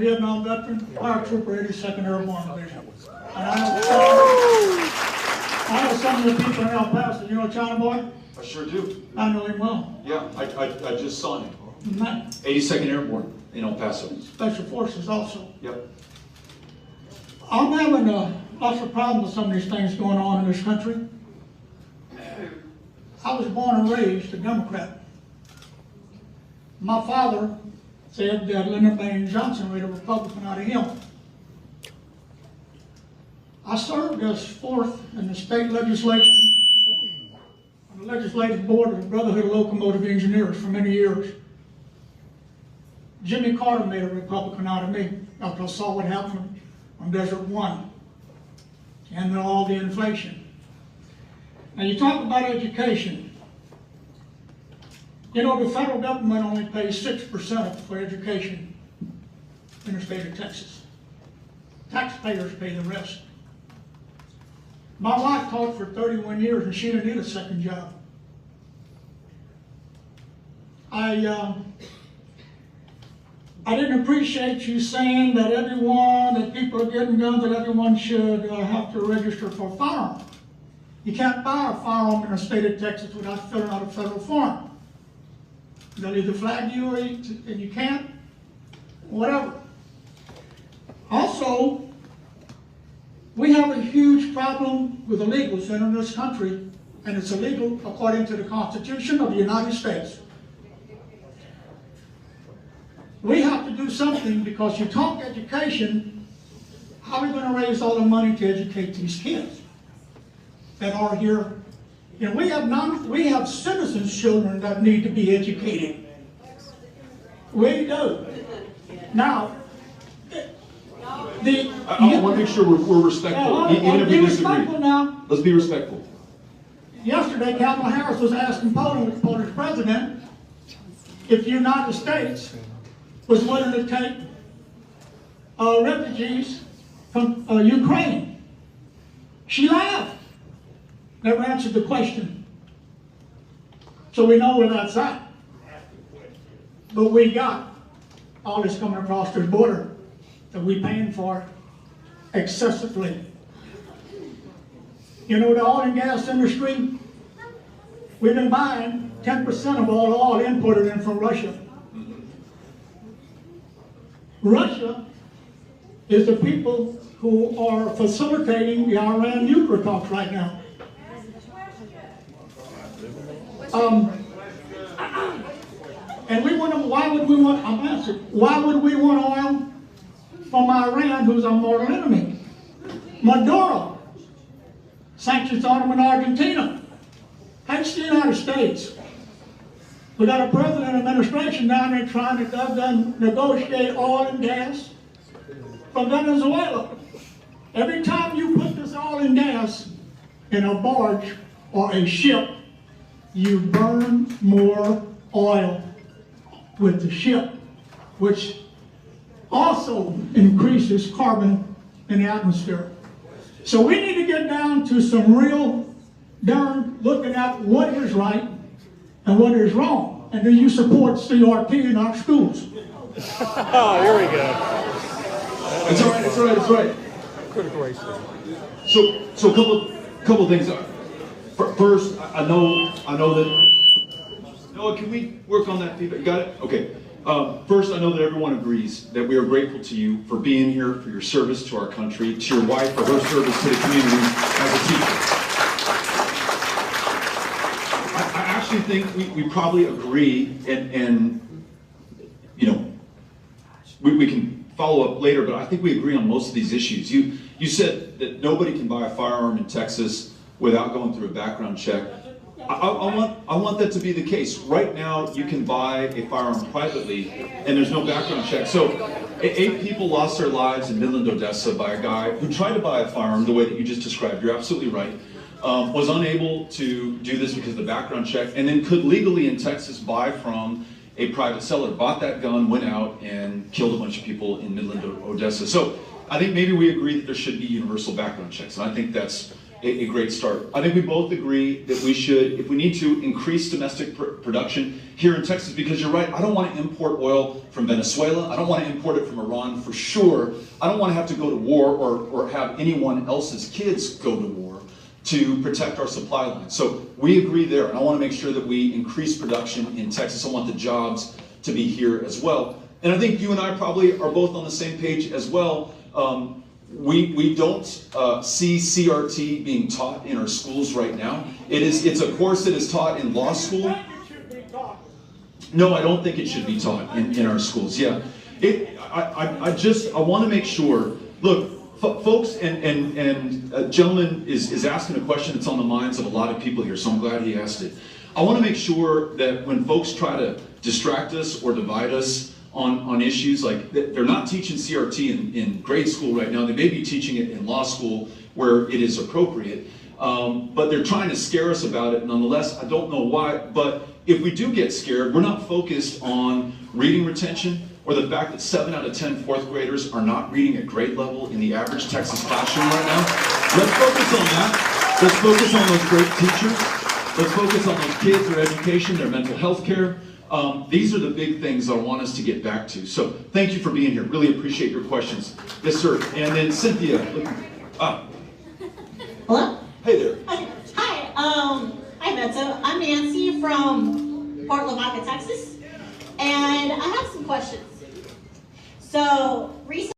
Vietnam veteran, fire trooper, 82nd Airborne Division. And I know some of the people in El Paso. You know China Boy? I sure do. I know him well. Yeah, I just saw him. 82nd Airborne in El Paso. Special Forces also. Yep. I'm having lots of problems with some of these things going on in this country. I was born and raised a Democrat. My father said that Lyndon Baines Johnson made a Republican out of him. I served as fourth in the state legislature on the legislative board of the Brotherhood of Locomotive Engineers for many years. Jimmy Carter made a Republican out of me after I saw what happened on Desert One and all the inflation. Now you talk about education. You know, the federal government only pays 6% for education in the state of Texas. Taxpayers pay the rest. My wife taught for 31 years and she didn't need a second job. I didn't appreciate you saying that that people are getting guns, that everyone should have to register for a firearm. You can't buy a firearm in the state of Texas without filling out a federal form. They'll either flag you and you can't, whatever. Also, we have a huge problem with illegals in this country, and it's illegal according to the Constitution of the United States. We have to do something because you talk education, how are we going to raise all the money to educate these kids that are here? You know, we have citizens' children that need to be educated. We do. Now, I want to make sure we're respectful, even if we disagree. Now. Let's be respectful. Yesterday, Kamala Harris was asking Poland, the Polish president, if the United States was willing to take refugees from Ukraine. She laughed. Never answered the question. So we know where that's at. But we got all this coming across this border that we're paying for excessively. You know, the oil and gas industry, we've been buying 10% of all the oil imported in from Russia. Russia is the people who are facilitating the Iran nuclear talks right now. And we want to, why would we want oil from Iran, who's our mortal enemy? Maduro, sanctions on them in Argentina. That's the United States. We got a president administration down there trying to negotiate oil and gas from Venezuela. Every time you put this oil and gas in a barge or a ship, you burn more oil with the ship, which also increases carbon in the atmosphere. So we need to get down to some real darn looking at what is right and what is wrong. And do you support CRT in our schools? Oh, here we go. It's all right, it's all right, it's all right. Critical race. So a couple of things. First, I know that. Noah, can we work on that feedback? You got it? Okay. First, I know that everyone agrees that we are grateful to you for being here, for your service to our country, to your wife for her service to the community as a teacher. I actually think we probably agree, and you know, we can follow up later, but I think we agree on most of these issues. You said that nobody can buy a firearm in Texas without going through a background check. I want that to be the case. Right now, you can buy a firearm privately, and there's no background check. So, 8 people lost their lives in Midland, Odessa by a guy who tried to buy a firearm the way that you just described. You're absolutely right. Was unable to do this because of the background check, and then could legally in Texas buy from a private seller. Bought that gun, went out, and killed a bunch of people in Midland, Odessa. So, I think maybe we agree that there should be universal background checks, and I think that's a great start. I think we both agree that we should, if we need to, increase domestic production here in Texas, because you're right, I don't want to import oil from Venezuela. I don't want to import it from Iran for sure. I don't want to have to go to war or have anyone else's kids go to war to protect our supply line. So we agree there, and I want to make sure that we increase production in Texas. I want the jobs to be here as well. And I think you and I probably are both on the same page as well. We don't see CRT being taught in our schools right now. It's a course that is taught in law school. No, I don't think it should be taught in our schools. Yeah, I want to make sure. Look, folks, and gentleman is asking a question that's on the minds of a lot of people here, so I'm glad he asked it. I want to make sure that when folks try to distract us or divide us on issues, like they're not teaching CRT in grade school right now. They may be teaching it in law school where it is appropriate, but they're trying to scare us about it nonetheless. I don't know why, but if we do get scared, we're not focused on reading retention or the fact that 7 out of 10 fourth graders are not reading at grade level in the average Texas classroom right now. Let's focus on that. Let's focus on those great teachers. Let's focus on those kids, their education, their mental health care. These are the big things I want us to get back to. So thank you for being here. Really appreciate your questions. Yes, sir. And then Cynthia. Hello? Hey there. Okay. Hi, Beto. I'm Nancy from Port Lavaca, Texas. And I have some questions. So, recently